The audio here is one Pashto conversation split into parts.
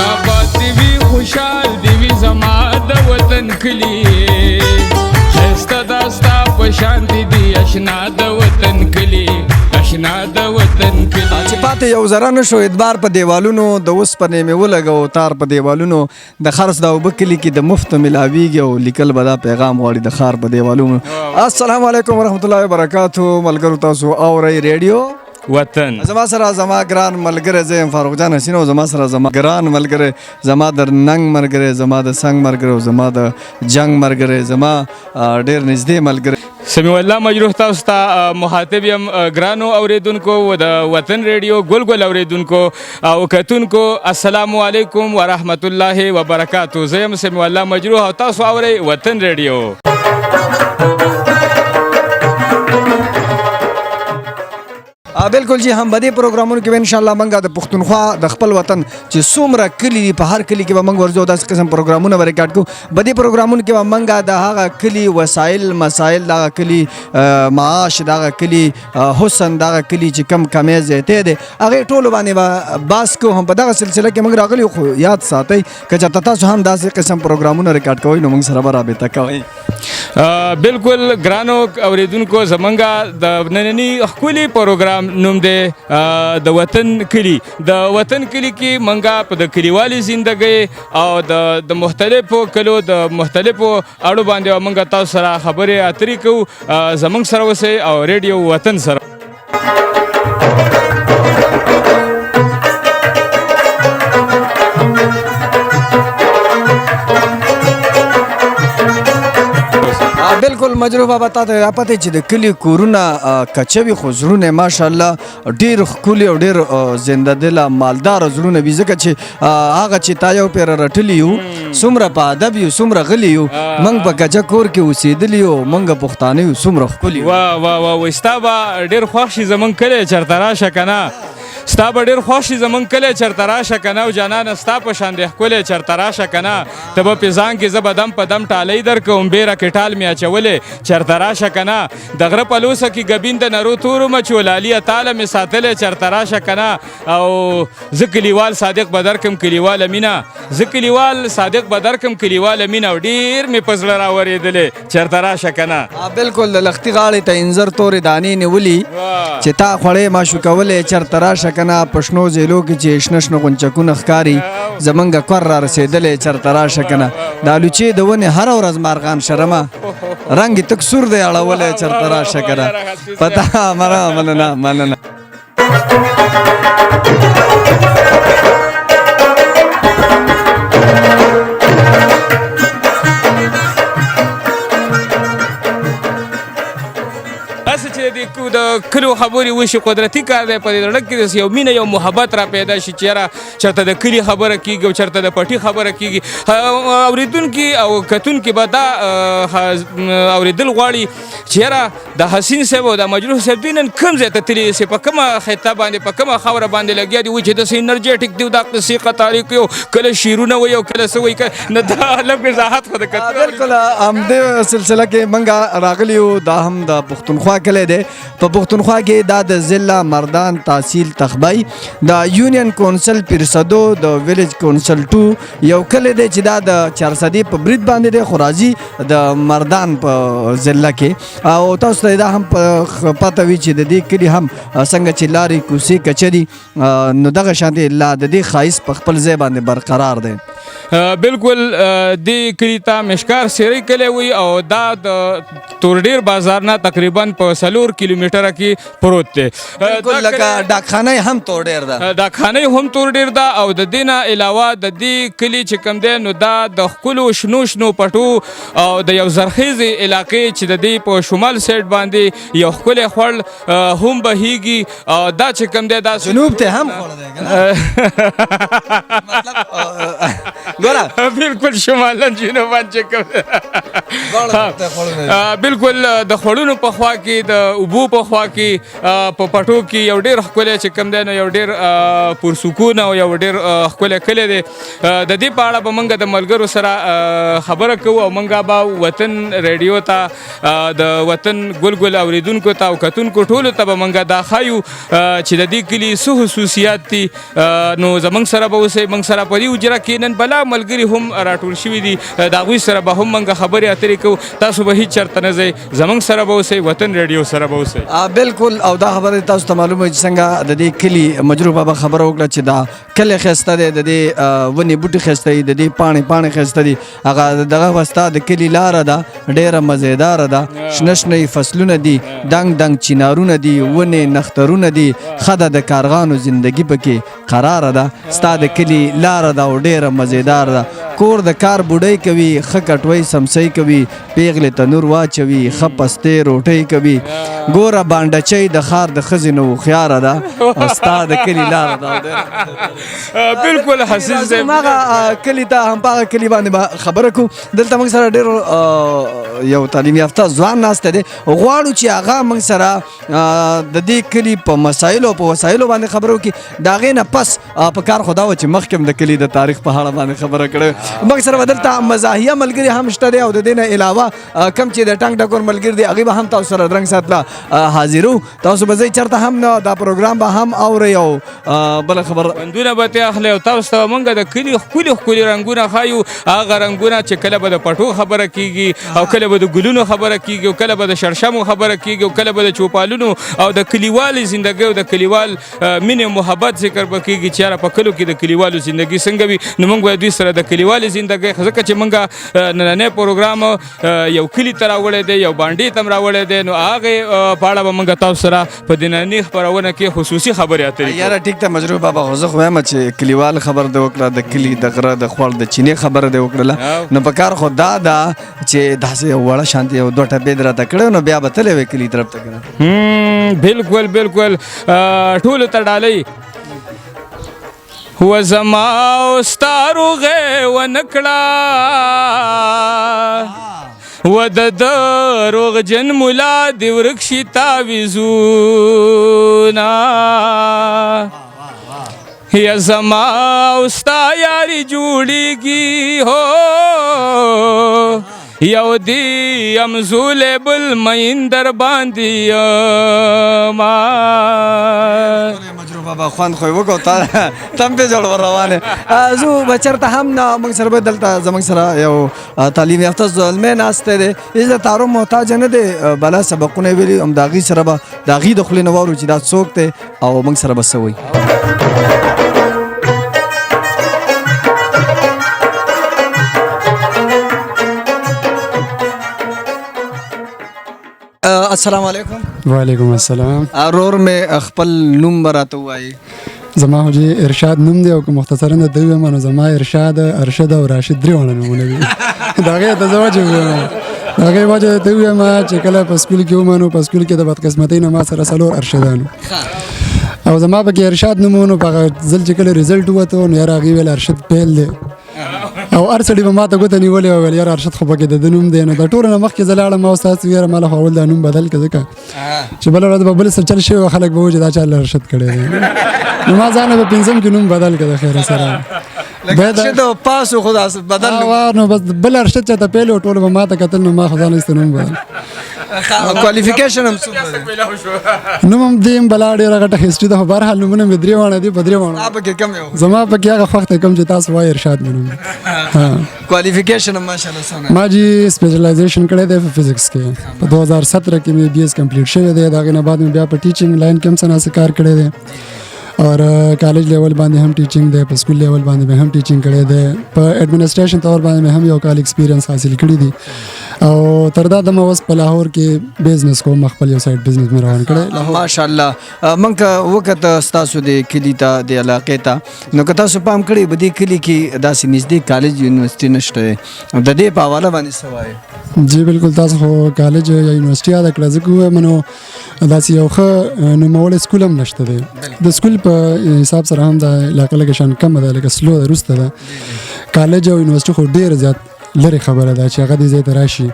آباد دی وی خوشحال دی وی زما د وطن کلی خسته داستا پشان دی اشنا د وطن کلی اشنا د وطن کلی چې پاتې یو ذره نه شو ادبار په دیوالونو د اوسپنې مې ولګو تار په دیوالونو د خرڅ د اوبه کلي کې د مفت ملاویږي او لیکل به دا پیغام غواړي د ښار په دیوالونو السلام علیکم ورحمت الله وبرکاتو ملګرو تاسو اورئ ریډیو وطن زما سره زما ګران ملګری زه یم فاروق جان حسین او زما سره زما ګران ملګری زما د ننګ ملګری زما د څنګ ملګری او زما د جنګ ملګری زما ډېر نږدې ملګری سمیع الله مجروح تاسو ته مخاطب یم ګرانو اوریدونکو د وطن ریډیو ګل ګل اوریدونکو او کتونکو السلام علیکم ورحمت الله وبرکاتو زه یم سمیع الله مجروح او تاسو اورئ وطن ریډیو بالکل جی هم بدې پروګرامونو کې ان شاء الله منګه د پښتونخوا د خپل وطن چې څومره کلی په هر کلی کې به منګ ورځو داس قسم پروګرامونه ور ریکارډ کو بدې پروګرامونو کې به منګه د هغه کلی وسایل مسایل د کلی معاش د کلی حسن د کلی چې کم کمې زیته دي هغه ټول باندې باس کو هم په دغه سلسله کې موږ راغلی خو یاد ساتئ که تاسو هم داسې قسم پروګرامونه ریکارډ کوئ نو موږ سره رابطه کوئ بالکل ګرانو اوریدونکو زمونږ د نننی ښکلي پروګرام نوم دی د وطن کلی د وطن کلی کې منګه په د کلیوالي زندګۍ او د مختلفو کلو د مختلفو اړو باندې منګه تاسو سره خبرې اترې کوو زمونږ سره اوسئ او ریډیو وطن سره بالکل مجروح بابا تا ته پته چې د کلی کورونه کچوي خو زړونه ماشاءالله ډیر ښکلي او ډیر زنده دله مالدار زړونه وي ځکه چې هغه چې تا یو پیر رټلی یو څومره په ادب یو څومره غلي یو موږ په کچه کور کې اوسېدلي یو موږ پښتانه یو څومره ښکلي واه واه واه ستا به ډېر خوښ شي زمونږ کلی چېرته راشه که نه ستا به ډېر خوښ شي زمونږ کلی چېرته راشه که نه او جانانه ستا په شان د ښکلی چېرته راشه که نه ته به په ځان کې زه به دم په دم ټالۍ درکوم بیره کې ټال مې اچولې چېرته راشه که نه د غره په لوسه کې ګبین د نرو تورو مچو لالیه تاله مې ساتلی چېرته راشه که نه او زه کلیوال صادق به درکم کلیواله مینه زه کلیوال صادق به درکم کلیواله مینه او ډېر مې په زړه راورېدلې چېرته راشه که نه بالکل د لښتي غاړې ته انځر تورې دانې نیولي چې تا خوړې ماشو کولې چېرته راشه که نه پښنو ځیلو کې چې شنه شنه غونچکونه ښکاري زمونږ کور را رسېدلی چېرته راشه که نه د الوچې د ونې هره ورځ مارغان شرمه رنګ یې تک سور دی اړولی چېرته راشه که نه پته مننه مننه د کلو خبرې وشي قدرتي کار دی په دې زړه کې یو مینه یو محبت را پیدا شي چې یاره چېرته د کلي خبره کېږي او چېرته د پټي خبره کېږي اورېدونکي او کتونکي به دا اورېدل غواړي چې یاره د حسین صاحب او د مجروح صاحب دوی نن کوم ځای ته تللي دي په کومه خطه باندې په کومه خاوره باندې لګیا دي وایي چې داسې انرجیټک دي دا قصې قطارې کوي او کله شعرونه وایي او کله څه وایي نه دا لږ وضاحت خو د بالکل همدې سلسله کې موږ راغلي یو دا هم د پښتونخوا کلی دی په پښتونخوا کې دا د ضلع مردان تحصیل تخبای د یونین کونسل پیرسدو د ویلیج کونسل 2 یو کلی دی چې دا د چارسدي په برید باندې دی خو راځي د مردان په ضلع کې او تاسو ته دا هم پته وي چې د دې کلي هم څنګه چې لارې کوڅې کچري نو دغه شانتې لا د دې ښایست په خپل ځای باندې برقرار دی بالکل دې کلي ته مشکار سیری کلی وي او دا د تورډیر بازار نه تقریبا په 4 کیلومتره کې پروت دی لکه ډاکخانه هم تورډیر ده ډاکخانه هم تورډیر ده او د دې نه علاوه د دې کلي چې کوم دی نو دا د ښکلو شنو شنو پټو او د یو زرخیزې علاقې چې د دې په شمال سایډ باندې یو ښکلی خوړ هم بهیږي او دا چې کوم دی دا جنوب ته هم خوړ دی بالکل شمالا جنوبان چې کوم بالکل د خوړونو په خوا کې د اوبو په خوا کې په پټو کې یو ډېر ښکلی چې کوم دی نو یو ډېر پرسکون او یو ډېر ښکلی کلی دی. د دې په اړه به موږ د ملګرو سره خبره کوو او موږ به وطن ریډیو ته د وطن ګل اوریدونکو ته او کتونکو ټولو ته به موږ دا ښایو چې د دې کلي څه خصوصیات دي. نو زموږ سره به اوسئ، موږ سره په دې حجره کې نن بلا ملګري هم راټول شوي دي، د هغوی سره به هم موږ خبرې اترې کوو. تاسو به هیڅ چېرته نه ځئ، زموږ سره به اوسئ، وطن ریډیو سره به اوسئ. بالکل. او دا خبره تاسو ته معلومه چې څنګه د دې کلي مجروح بابا خبره وکړه چې دا کلی ښایسته دی، د دې ونې بوټي ښایسته دي، د دې پاڼې ښایسته دي. هغه دغه وستا د کلي لاره ده ډېره مزیداره ده، شنه شنه فصلونه دي، دنګ چینارونه دي، ونې نخترونه دي، ښه ده د کارغانو زندګي پکې قراره ده. ستا د کلي لاره ده او ډېره مزیداره ده. کور د کار بوډۍ کوي، ښه کټوۍ سمسۍ کوي، پیغلې تنور واچوي، ښه پستې روټۍ کوي. ګوره بانډچۍ د ښار د ښځې نه هوښیاره ده او ستا د کلي لاره ده. بالکل حسین صاحب، هماغه کلي ته هماغه کلي باندې به خبره کوو. دلته موږ سره ډېر یو تعلیم یافته ځوان ناسته دی، غواړو چې هغه موږ سره د دې کلي په مسایلو او په وسایلو باندې خبرې وکړي. د هغې نه پس په کار خو دا وه چې مخکې هم د کلي د تاریخ په اړه باندې خبره کړې. موږ سره به دلته مزاحیه ملګري هم شته دی او د دې نه علاوه کم چې د ټنګ ټکور ملګري دي هغوی به هم تاسو سره رنګ ساتله حاضرو. تاسو به ځئ چېرته هم نه، دا پروګرام به هم اورئ او بله خبره رنګونه به ترې اخلئ او تاسو ته به موږ د کلي ښکلي رنګونه ښایو. هغه رنګونه چې کله به د پټو خبره کېږي او کله به د ګلونو خبره کېږي او کله به د شړشمو خبره کېږي او کله به د چوپالونو او د کلیوالي زندګۍ او د کلیوال مینې محبت ذکر به کېږي چې یاره په کلو کې د کلیوالو زندګي څنګه وي. نو موږ به دوی سره د کلیوالي زندګۍ، ځکه چې موږ نننی پروګرام یو کلي ته راوړی دی، یو بانډې ته هم راوړی دی، نو هغې په اړه به موږ تاسو سره په دې نننۍ خپرونه کې خصوصي خبرې اترې کوو. یاره ټیک ته مجروح بابا، خو زه خو وایم چې کلیوال خبر دې وکړه، د کلي د غره د خوړ د چینې خبره دې وکړله. نو په کار خو دا ده چې داسې یو وړه شانتې یو دوه ټپې دې راته کړی نو بیا به تللی وې کلي طرف ته که نه. بالکل ټولو ته ډالۍ و زما او ستا روغې ونکړه و د روغجن ملا دې ورک شي تعویذونه یا زما او ستا یاري جوړېږي هو یو دی امزول بل مین در باندې ما. مجروح بابا خوند خو یې وکړو، تم پې جوړ روانې. زه به چېرته هم نه، موږ سره به دلته زموږ سره یو تعلیم یافته زلمی ناستی دی، هېڅ د تعارف محتاجه نه دی، بلا سبقونه یې ویلي، هم د هغې سره به د هغې د خولې نه واورو چې دا څوک دی او موږ سره به څه وایي. السلام علیکم. وعلیکم السلام. رور مې خپل نوم به راته ووایي. زما خو چې ارشاد نوم دی او که مختصرا درته ووایم نو زما ارشاد، ارشد او راشد درې واړه نومونه دي. د هغې ته زه وجه ووایم، د هغې وجه درته ووایم چې کله په سکول کې وم نو په سکول کې د بدقسمتۍ نه ما سره 4 ارشدانو او زما پکې ارشاد نوم و. نو په هغه ځل چې کله رزلټ ووته نو یاره هغې ویل ارشد پیل دی او هر سړي به ما ته ګوته نیولې وه، ویل یاره ارشد خو پکې د ده نوم دی. نو د ټولو نه مخکې زه لاړم او ستاسو یاره ما له خو اول دا نوم بدل کړه، ځکه چې بله ورځ به بل څه چل شوی خلک به وایي چې دا چا له ارشد کړی دی. نو ما ځان به 5م کې نوم بدل کړه د خیره سره. ارشد پاس خو بدل نو بس بل ارشد چې ته پیل و ټولو به ما ته کتل نو ما خو ځان ایسته نوم بدل. کوالیفیکیشن هم څومره نوم هم دې بلا ډېره غټه هسټري ده، خو بهرحال نومونه مې 3 واړه دي. په 3 واړو زما پکې هغه وخت کم چې تاسو وایي ارشاد مې نوم. کوالیفیکیشن هم ماشاءالله څونه؟ ما جی سپیشلایزیشن کړی دی په فزکس کې. په 2017 کې مې BS کمپلیټ شوی دی. د هغې نه بعد مې بیا په ټیچینګ لاین کې هم څه ناسې کار کړی دی اور کالج لیول باندې هم ټیچینګ دی، په سکول لیول باندې مې هم ټیچینګ کړی دی، په ایڈمنسټریشن طور باندې مې هم یو کال ایکسپیرینس حاصل کړی دی او تر دا دمه اوس په لاهور کې بزنس کوم، خپل یو سایډ بزنس مې روان کړی. ماشاءالله. موږ وخت ستاسو د کلي ته د علاقې ته نو که تاسو پام کړی به دې کلي کې داسې نږدې کالج یونیورسټي نشته، د دې په حواله باندې څه وایي؟ جی بالکل، تاسو خو کالج یا یونیورسټي یاده کړه، ځکه ووایم نو داسې یو ښه نوموړی سکول هم نشته دی. د سکول په حساب سره هم د علاقه لږه شان کمه ده، لکه سلو ده، وروسته ده. کالج او یونیورسټي خو ډېر زیات لري خبره ده چې هغه دې ځای ته راشي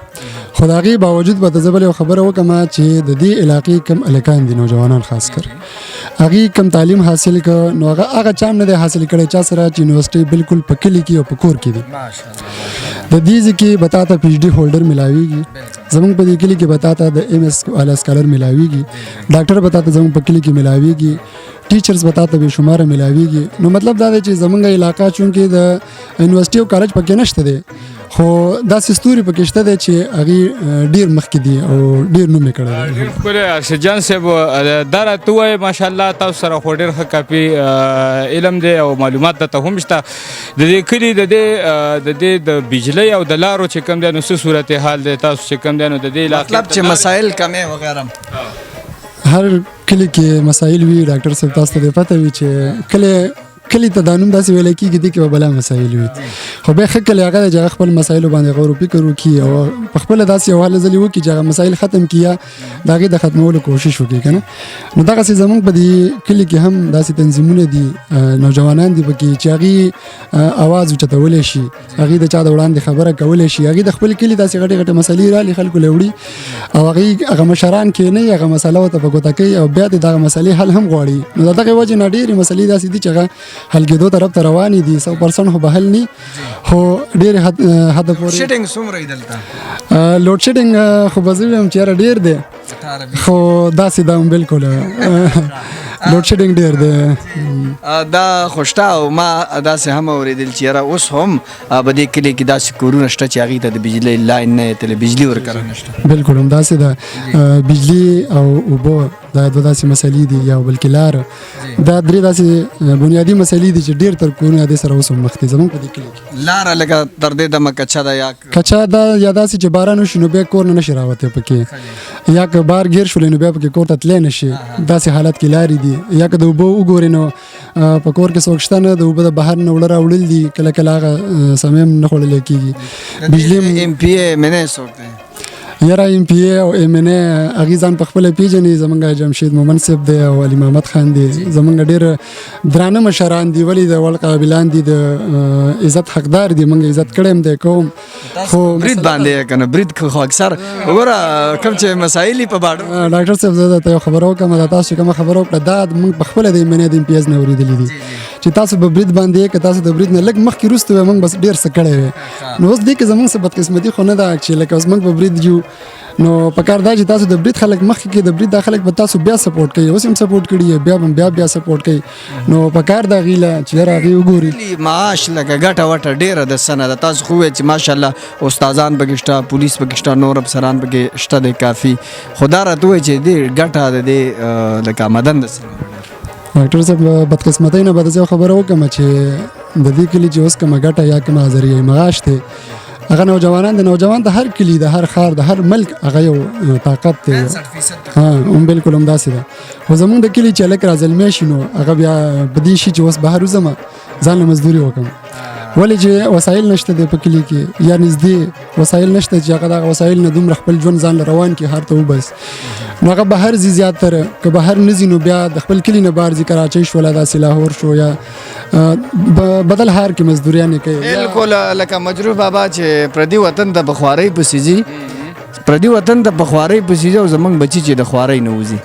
خو د هغې باوجود به ته زه بل یو خبره وکړم چې د دې علاقې کم هلکان دي نوجوانان خاص کر هغې کم تعلیم حاصل کړ نو هغه چا هم نه دی حاصل کړی چا سره چې یونیورسټۍ بالکل په کلي کې او په کور کې دي د دې ځای کې به تا ته پی ایچ ډي هولډر ملاویږي زمونږ په دې کلي کې به تا ته د ایم ایس اعلی سکالر ملاویږي ډاکټر به تا ته زمونږ په کلي کې ملاویږي ټیچرز به تا ته بې شماره ملاویږي نو مطلب دا دی چې زمونږ علاقه چونکې د یونیورسټي او کالج پکې نشته دی خو داسې ستوري پکې شته دی چې هغې ډېر مخکې دي او ډېر نوم یې کړی دی ډېر ښکلی ارشد جان صاحب دا راته ووایې ماشاءالله تاسو سره خو ډېر ښه کافي علم دی او معلومات درته هم شته د دې کلي د دې د بجلۍ او د لارو چې کوم دی نو څه صورت حال دی تاسو چې کوم دی نو د دې علاقې مطلب چې مسایل کمې وغیره هر کلی کې مسایل وي ډاکټر صاحب تاسو ته پته وي چې کلی ته دا نوم داسې ویلی کېږي دې کې به بلا مسایل وي خو بیا ښه کلی هغه دی چې هغه خپل مسایلو باندې غور و فکر وکړي او په خپله داسې یو هله ځلې وکړي چې هغه مسایل ختم کړي یا د هغې د ختمولو کوشش وکړي که نه نو دغسې زموږ په دې کلي کې هم داسې تنظیمونه دي نوجوانان دي پکې چې هغې اواز اوچتولی شي هغې د چا د وړاندې خبره کولی شي هغې د خپل کلي داسې غټې غټې مسلې رالي خلکو له وړي او هغه مشران کښېنوي هغه مسله ورته په ګوته کوي او بیا د دغه مسلې حل هم غواړي نو د دغې وجې نه ډېرې مسلې داسې دي چې هغه حل کېدو طرف ته روانې دي 100% خو به حل نه خو ډېرې حد پورې شیټینګ څومره یې دلته لوډ شیډینګ خو به زه ویم چې یاره ډېر دی خو داسې دا هم بالکل لوډ شیډینګ ډېر دی دا خو شته او ما داسې هم اورېدل چې یاره اوس هم په دې کلي کې داسې کورونه شته چې هغې ته د بجلۍ لاین نه یې تللی بجلي ورکړه نشته بالکل همداسې ده بجلي او اوبه دا دوه داسې مسلې دي یا بلکې لار دا درې داسې بنیادي مسلې دي چې ډېر تر کورونه دې سره اوس هم مخ دي زموږ په دې کلي کې لاره لکه تر دې دمه کچه ده یا کچا دا یا داسې چې باران وشي نو بیا کور نه نشي راوتی پکې یا که بار ګیر شولې نو بیا پکې کور ته تللی نشي داسې حالت کې لارې دي یا که د اوبو وګورې نو په کور کې څوک شته نه د اوبه د بهر نه وړه راوړل دي کله کله هغه سمې هم نه خوړلی کېږي بجلي ایم پی اے منې څوک دی یاره ایم پی اے او ایم این اے هغې ځان په خپله پېژني زمونږ جمشید مومن صاحب دی او علي محمد خان دی زمونږ ډېر درانه مشران دي ولې د وړ قابلان دي د عزت حقدار دي موږ عزت کړی هم دی کوم خو برید باندې که نه برید خو اکثر وګوره کوم چې مسایل په باړو ډاکټر صاحب زه درته یو خبره وکړم دا تاسو کومه خبره وکړه دا موږ په خپله د ایم این اے د امتیاز نه اورېدلي دي چې تاسو په برید باندې که تاسو د برید نه لږ مخکې وروسته وی موږ بس ډېر څه کړی وی نو اوس دې کې زموږ څه بدقسمتي خو نه ده چې لکه اوس موږ په برید یو نو پکار دا چې تاسو د برید خلک مخکې کې د برید دا خلک به تاسو بیا سپورټ کوي اوس هم سپورټ کړي بیا سپورټ کوي نو پکار دا غیله چې هغې وګوري معاش لکه ګټه وټه ډېره د سنه ده تاسو خو ووایئ چې ماشاءالله استادان پکې شته پولیس پکې شته نور افسران پکې شته دی کافي خو دا راته ووایئ چې دې ګټه د دې لکه آمدن د سنه ډاکټر صاحب بدقسمتۍ نه به زه یو خبره وکړم چې د دې کلي چې اوس کومه ګټه یا کومه ذریعه معاش دی هغه نوجوانان د هر کلي د هر ښار د هر ملک هغه یو طاقت دی هم بالکل همداسې ده خو زمونږ د کلي چې هلک رازلمی شي نو هغه بیا په دې شي چې اوس بهر وځم ځان له مزدوري وکړم ولې چې وسایل نشته دی په کلي کې یا نږدې وسایل نشته چې هغه دغه وسایل نه دومره خپل ژوند ځان له روان کړي هر ته وبس نو هغه بهر ځي زیاتره که بهر نه ځي نو بیا د خپل کلي نه بهر ځي کراچۍ شوله داسې لاهور شو یا بدل ښار کې مزدوریانې کوي بالکل لکه مجروح بابا چې پردي وطن ته په خوارۍ پسې ځي پردي وطن ته په خوارۍ پسې ځي او زموږ بچي چې د خوارۍ نه وځي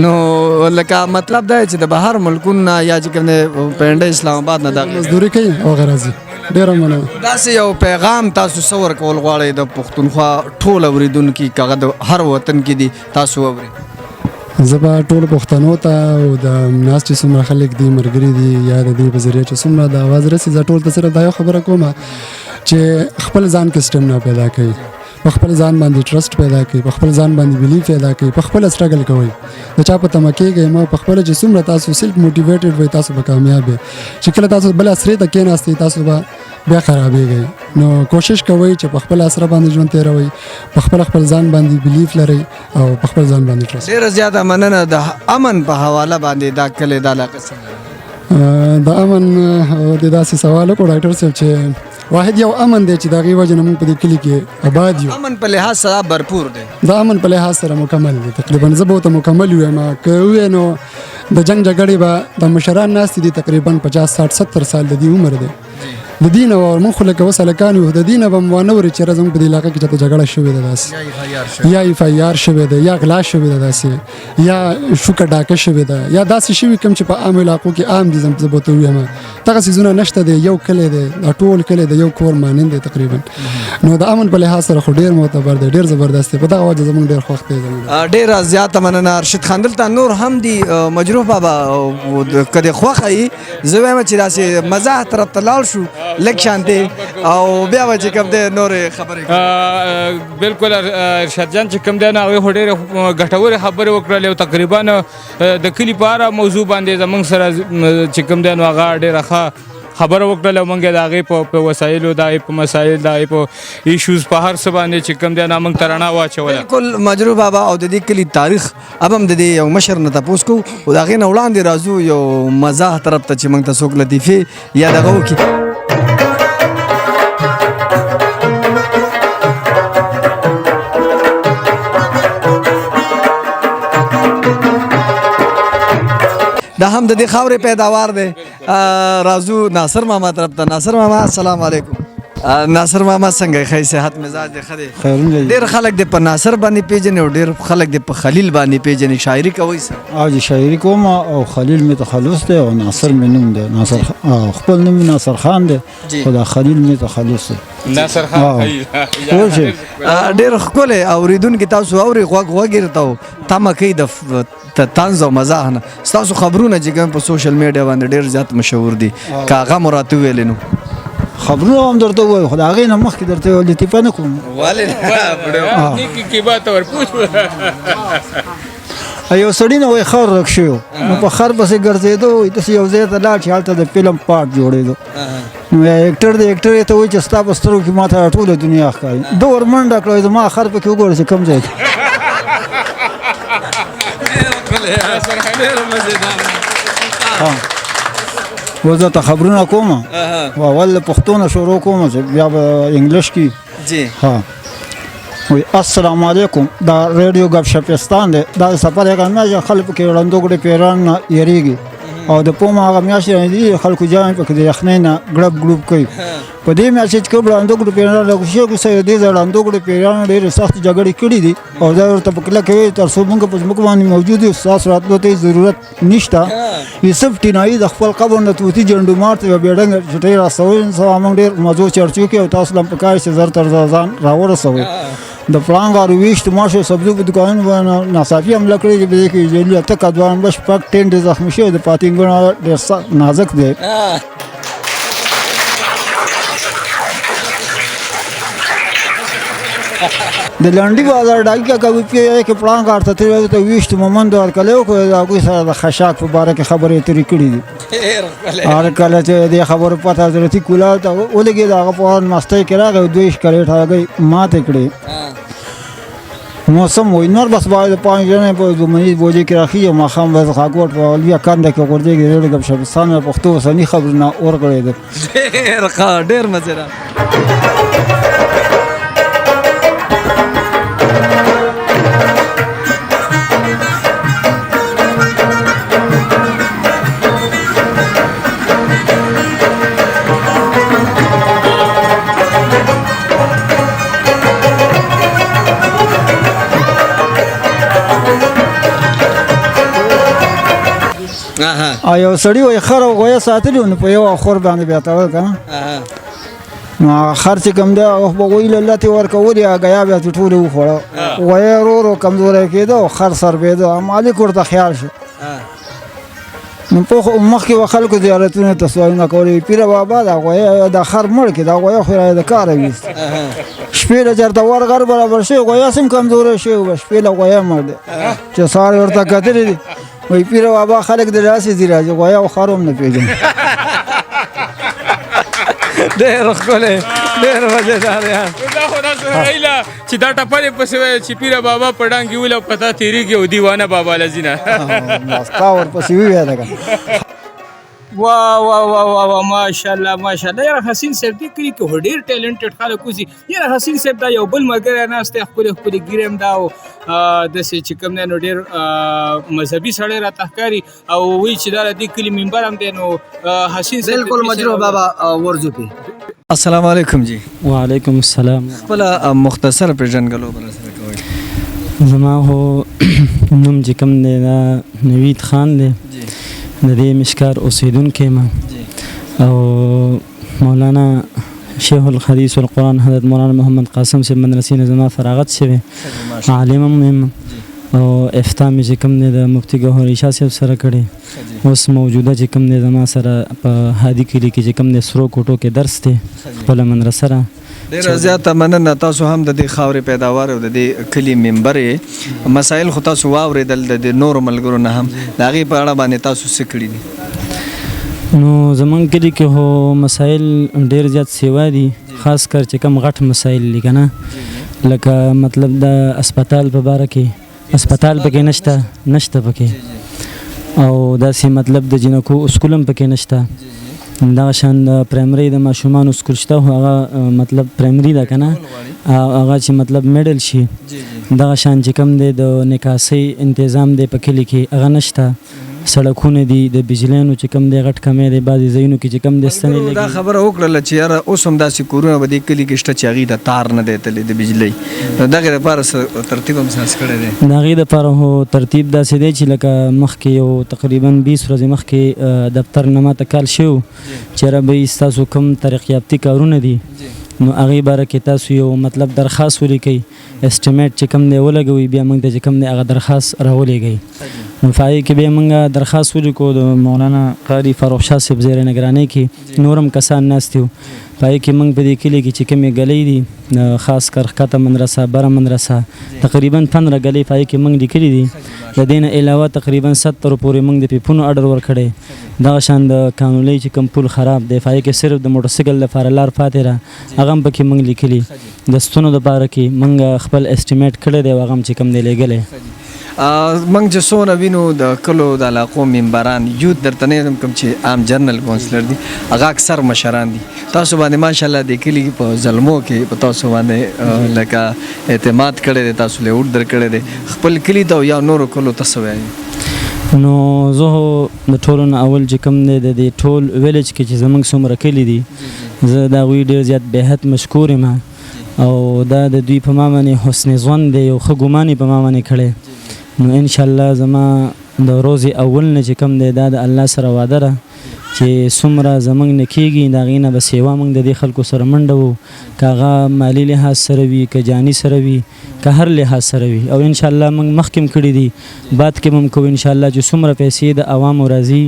نو لکه مطلب دا چې د بهر ملکونو نه یا چې کوم پنډه اسلام آباد نه دا مزدوري کوي او هغه راځي ډېره مننه داسې یو پیغام تاسو څه ورکول غواړئ د پښتونخوا ټول اورېدونکي که هغه د هر وطن کې دي تاسو اورئ زه به ټولو پښتنو ته او د ناست چې څومره خلک دي ملګري دي یا د دې په ذریعه چې څومره د اواز رسي زه ټول ته صرف دا یو خبره کوم چې خپل ځان کې سټم نه پیدا کوي په خپل ځان باندې ټرست پیدا کوي په خپل ځان باندې بیلیف پیدا کوي په خپل سټرګل کوي د چا په تمه کېږئ ما په خپل چې څومره تاسو سیلف موټیویټډ وئ تاسو به کامیاب یې چې کله تاسو بل اسرې ته کېناستئ تاسو به بیا خرابېږئ نو کوشش کوئ چې په خپل اسره باندې ژوند تېروئ په خپل ځان باندې بیلیف لرئ او په خپل ځان باندې ټرست ډېره زیاته مننه د امن په حواله باندې دا کلی دا علاقه د امن د داسې سوال وکړو ډاکټر صاحب چې واحد یو امن دی چې د هغې وجې نه موږ په دې کلي کې آباد یو امن په لحاظ سره برپور دی دا امن په لحاظ سره مکمل دی تقریبا زه به ورته مکمل ووایم که ووایې نو د جنګ جګړې به د مشران ناستې دي تقریبا 50 60 70 سال د دې عمر دی د دې نه موږ خو لکه اوس هلکان یو د دې نه به م وانه وري چېرې زموږ په دې علاقه کې چېرته جګړه شوې ده داسې یا ایف آی آر شوې ده یا غلا شوې ده داسې یا شوکه ډاکه شوې ده یا داسې شوي کوم چې په عامو علاقو کې عام دي زه به ورته ووایم دغه څیزونه نشته دی یو کلی دی دا ټول کلی د یو کور مانند دی تقریبا نو د امن په لحاظ سره خو ډېر معتبر دی ډېر زبردست دی په دغه وجه زموږ ډېر خوښ دی زموږ ډېره زیاته مننه ارشد خان دلته نور هم دي مجروح بابا که دې خوښه وي زه وایم چې داسې مزاح طرف ته لاړ شو لږ شانتې او بیا به چې کوم دی نورې خبرې بالکل ارشاد جان چې کوم دی نو هغوی خو ډېرې ګټورې خبرې وکړلې او تقریبا د کلي په هره موضوع باندې زموږ سره چې کوم دی نو هغه ډېره ښه خبره وکړله او موږ یې د هغې په وسایلو د هغې په مسایل د هغې په ایشوز په هر څه باندې چې کوم دی نو موږ ته رڼا واچوله بالکل مجروح بابا او د دې کلي تاریخ اب هم د دې یو مشر نه تپوس کوو او د هغې نه وړاندې راځو یو مزاح طرف ته چې موږ ته څوک لطیفې یا دغه وکړي دا هم د دې خاورې پیداوار دی راځو ناصر ماما طرف ته ناصر ماما السلام علیکم ناصر ماما څنګه ښه صحت مزاج دی ښه دی ډېر خلک دې په ناصر باندې پیژني او ډېر خلک دې په خلیل باندې پیژني شاعري کوئ څه او شاعري کوم او خلیل مې تخلص دی او ناصر مې نوم دی ناصر خپل نوم ناصر خان دی خو دا خلیل مې تخلص دی ناصر خان ډېر ښکلی اورېدونکي تاسو اوري غوږ وګرته تمه کوي د طنز او مزاح نه ستاسو خبرونه چې کوم په سوشل میډیا باندې ډېر زیات مشهور دي که هغه مو راته وویلې نو خبرونه هم درته ووایو خو د هغې نه مخکې درته یو لطیفه نه کوم یو سړي نه وایي خر ورک شوی نو په خر پسې ګرځېدو وایي داسې یو ځای ته لاړ چې هلته د فلم پارټ جوړېدو نو ایکټر دی ایکټر یې ته وایي چې ستا په سترګو کې ما ته ټوله دنیا ښکاري ده ور منډه کړه زما خر پکې وګوره چې کوم ځای کې و زه ته خبرونه کوم او اول د پښتو نه شروع کوم چې بیا به انګلیش کې جی ها وایي السلام علیکم دا ریډیو ګپ شپستان دی دا د سفر هغه میاشت خلک پکې ړندو ګوډې پیران نه یېرېږي او د پوم هغه میاشتې دي خلکو جامې پکې د یخنۍ نه ګړب ګړوب کوي په دې میاشت کې کوم ړندو ګوډې پیران راکوشي کوڅه دې د ړندو ګوډې پیرانو ډېرې سختې جګړې کړي دي او دا ورته په کلکه وایي تر څو موږ په ځمکه باندې موجود یو ستاسو راتلو ته ضرورت نشته یوسف ټینایي د خپل قبر نه طوطي جنډو مار ته یوه بیډنګه چټۍ راستوي سبا موږ ډېر مزو چرچو کې او تاسو له هم پکار چې زر تر ځان راورسوئ د پړانګ ویشت ماشو سبزو په دکانونو باندې ناڅاپي حمله کړې چې په دې کې جیلي اته کدوان به شپږ ټینډې زخمي شوي د پاتینګونو ډېر نازک دی د لنډي بازار ډاکي کاکا وپیه کې پړانګ ورته تللی ته ویشت مومند ورکړی و خو د هغوی سره د خشاک په باره کې خبرې اترې کړي دي هر کله چې دې خبرو پته حضرتي کولال ته ولګېد هغه په مستۍ کې راغی 2 کرېټ هګۍ ماتې کړې موسم وایي نور بس باید 5 جنې په دومني بوجې کې راخي او ماښام به خاکوټ په اولیا کنده کې غورځېږي ډېر ګپ شپستان پښتو اوسني خبرونه ورکړی ده ډېر مزېدار یو سړي وایي خر او غویه ساتلي نو په یو خور باندې بیا تړل که نه نو خر چې کوم دی هغه به غویي له لتې ورکولې هګیا بیا ترې ټولې وخوړه غویه ورو ورو کمزوری کېده او خر سربېده مالک ورته خیال شو نو مخکې به خلکو زیارتونو ته سوالونه کولې پیره بابا دا غویه دا خر مړ کړي دا غویه خو یې د کاره ویست شپې له چېرته ورغر برابر شوی غویه هم کمزوری شوی به شپې له غویه مړ دی چې سهار یې ورته کتلې دي وایي پیره بابا خلک د داسې ځي راځي غویه او خر هم نه پېژني ډېر ښکلی ډېر مزېدار یار دا خو داسې هیله چې دا ټپلې پسې وایي چې پیره بابا په ډانګ یولي او پتا تېرېږي او دیوانه بابا له ځي نه ستا ورپسې وویله که واه واه واه واه واه ماشاءالله ماشاءالله یاره حسین صاحب دې کلي کې خو ډېر ټیلنټډ خلک اوسي یاره حسین صاحب دا یو بل ملګری ناست دی ښکلې ښکلې ږیرې هم دا او داسې چې کوم دی نو ډېر مذهبي سړی راته ښکاري او وایي چې دا د دې کلي ممبر هم دی نو حسین صاحب بالکل مجروح بابا ورځو پې السلام علیکم جی وعلیکم السلام. خپل مختصر پیژنګلو بل سره کوي. زما هو نوم چې کوم دی دا نوید خان دی د دې مشکار اوسیدونکی ما او مولانا شیخ الحدیث والقرآن حضرت مولانا محمد قاسم صاحب مدرسې نه زما فراغت شوی عالم هم یم او افتاء مې چې کوم دی د مفتي ګوهر عیسی صاحب سره کړی. اوس موجوده چې کوم دی زما سره په هادي کلي کې چې کوم دی سرو کوټو کې درس دی خپله مدرسه را. ډیره زیاته مننه. تاسو هم د دې خاورې پیداوار او د دې کلي ممبر یې. مسایل خو تاسو واورېدل د نورو ملګرو نه هم د هغې په اړه باندې تاسو څه کړي دي؟ نو زمونږ کلي کې هو مسایل ډېر زیات سیوا دي، خاص کر چې کوم غټ مسایل دي که نه، لکه مطلب د اسپتال په باره کې اسپتال پکې نشته پکې، او داسې مطلب د جنکو اسکول هم پکې نشته. دغه شان د پرایمري د ماشومانو اسکول شته خو هغه مطلب پرایمري ده که نه، هغه چې مطلب میډل شي. دغه شان چې کوم دی د نکاسۍ انتظام دی په کلي کې هغه نشته. سړکونه دي د بجلیانو چې کوم دی غټ کمی دی، بعضې ځایونو کې چې کوم دی ستنې لګي. دا خبره وکړله چې یاره اوس هم داسې کورونه به دې کلي کې شته چې هغې ته تار نه دی تللی د بجلۍ، نو دغې دپاره څه ترتیب هم ساس کړی دی؟ د هغې دپاره هو ترتیب داسې دی چې لکه مخکې یو تقریبا 20 ورځې مخکې دفتر نه ماته کال شوی چې یاره به ستاسو کوم ترقي یافتي کارونه دي نو هغې باره کې تاسو یو مطلب درخواست ولیکئ، اسټیمیټ چې کوم دی ولګوئ، بیا موږ ته چې کوم دی هغه درخواست راولېږئ. نو په هغې کې بیا موږ درخواست ولیکو د مولانا قاري فاروق شاه صاحب زیر نګرانۍ کې نور هم کسان ناست یو. په هغې کې موږ په دې کلي کې چې کومې ګلۍ دي خاص کر ښکته مدرسه بره مدرسه تقریبا 15 ګلۍ په هغې کې موږ لیکلي دي. د دې نه علاوه تقریبا 70 پورې موږ د پیپونو اډر ورکړی. دغه شان د کانولۍ چې کوم پل خراب دی په هغې کې صرف د موټرسایکل لپاره لار پاتې ده هغه هم پکې موږ لیکلي. د ستونو دپاره کې موږ خپل اسټیمیټ کړی دی او هغه هم چې کوم دی لیږلی. موږ چې څونه وینو د کلو د علاقو ممبران یوت درته نه یم کوم چې عام جنرال کونسلر دي هغه اکثر مشران دي. تاسو باندې ماشاءالله د کلي په ظلمو کې په تاسو باندې لکه اعتماد کړی دی، تاسو له اوټ در کړی دی. خپل کلي ته یا نورو کلو ته څه وایي؟ نو زه د ټولو نه اول چې کوم دی د دې ټول ویلیج کې چې زموږ څومره کلي دي زه د هغوی ډېر زیات بېحد مشکور یم او دا د دوی په ما باندې حسن ظن دی، یو ښه ګمان یې په ما باندې کړی. نو انشاءالله زما د ورځې اول نه چې کوم دی دا د الله سره واده ده چې څومره زموږ نه کېږي د هغې نه به سیوا موږ د دې خلکو سره منډه وو، که هغه مالي لحاظ سره وي، که جاني سره وي، که هر لحاظ سره وي. او انشاءالله موږ مخکې هم کړي دي، بعد کې هم کوو انشاءالله چې څومره پیسې د عوامو راځي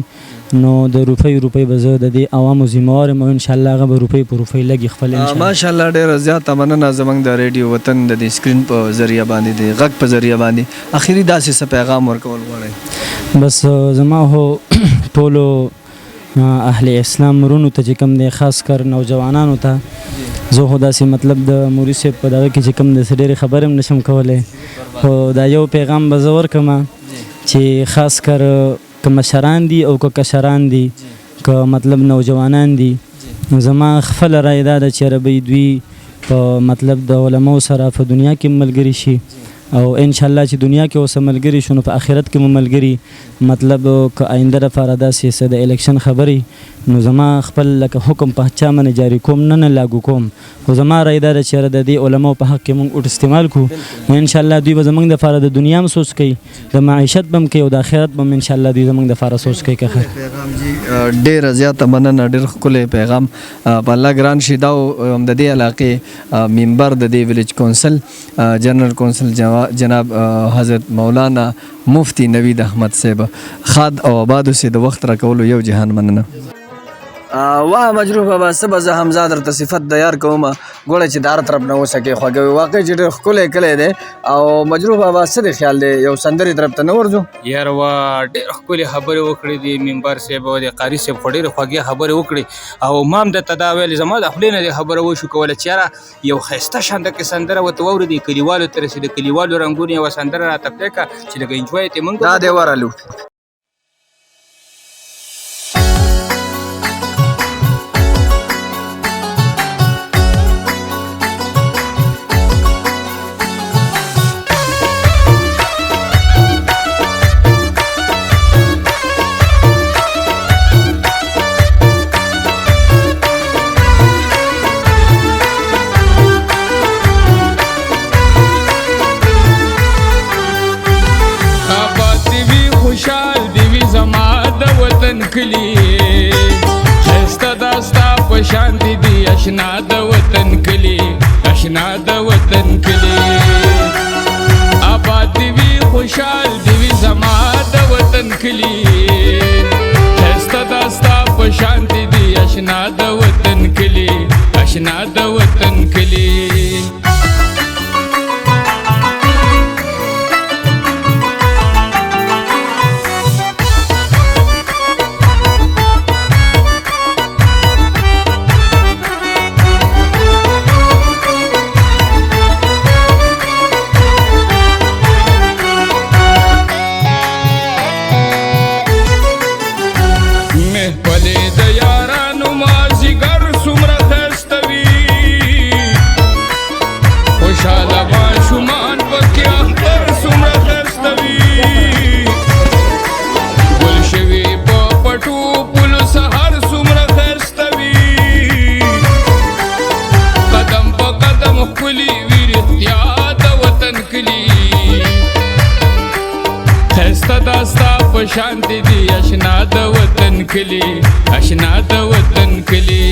نو د روپۍ به زه د دې عوامو ذمهوار یم او انشاءالله هغه به روپۍ په روپۍ لګي خپل انشاءالله. ماشاءالله ډېره زیاته مننه زموږ د ریډیو وطن د دې سکرین په ذریعه باندې د غږ په ذریعه باندې اخري داسې څه پیغام ورکول غواړئ؟ بس زما هو ټولو اهل اسلام رونو ته چې کوم دی خاص کر نوجوانانو ته زه خو داسې مطلب د موري صاحب په دغه کې چې کوم دی څه ډېرې خبرې هم نشم کولی، خو دا یو پیغام به زه ورکړم چې خاص کر که مشران دي او که کشران دي که مطلب نوجوانان دي، زما خپله رای دا ده چې ربی دوی په مطلب د علماو سره په دنیا کې ملګري شي او انشاءالله چې دنیا کې اوسه ملګري شو نو په آخرت کې مو ملګري. مطلب که آینده دپاره داسې څه د الیکشن خبرې نو زما خپل لکه حکم په چا باندې جاري کوم نه لاګو کوم، خو زما رای دا ده چې د دې علماو په حق کې موږ اوټ استعمال کړو نو انشاءالله دوی به زموږ دپاره د دنیا هم سوچ کوي، د معیشت به هم کوي او د آخرت به هم انشاءالله دوی زموږ دپاره سوچ کوي. که پیغام جی ډېره زیاته مننه، ډېر ښکلی پیغام. په الله ګران شي دا د دې علاقې ممبر د دې ویلیج کونسل جنرال کونسل جناب حضرت مولانا مفتی نوید احمد صاحب خاد او آبادو سے د وخت راکولو یو جهان مننه. واه مجروح بابا څه به زه همزه درته صفت د یار کومه ګوړه چې د هر طرف نه وسکې خوږوي. واقعي چې ډېر ښکلی کلی دی. او مجروح بابا څه دی خیال دی یو سندرې طرف ته نه ورځو؟ یاره وا ډېر ښکلې خبرې وکړې دي ممبر صاحب او د قاري صاحب خو ډېرې خوږې خبرې وکړې او ما هم درته دا ویلې زما د خولې نه دې خبره وشو کوله چې یاره یو ښایسته شانته کې سندره ورته واورېدې کلیوالو ته رسېد، د کلیوالو رنګونه یوه سندره راته پرېږده چې لږ انجوای یې مونږ دا دی ورالو. شانتی دی اشنا د وطن کلی اشنا د وطن کلی آباد دی وی خوشحال دی وی زما د وطن کلی خسته داستا په شانتی دی اشنا د وطن کلی اشنا د وطن کلی شانتی دی اشنا د وطن کلی اشنا د وطن کلی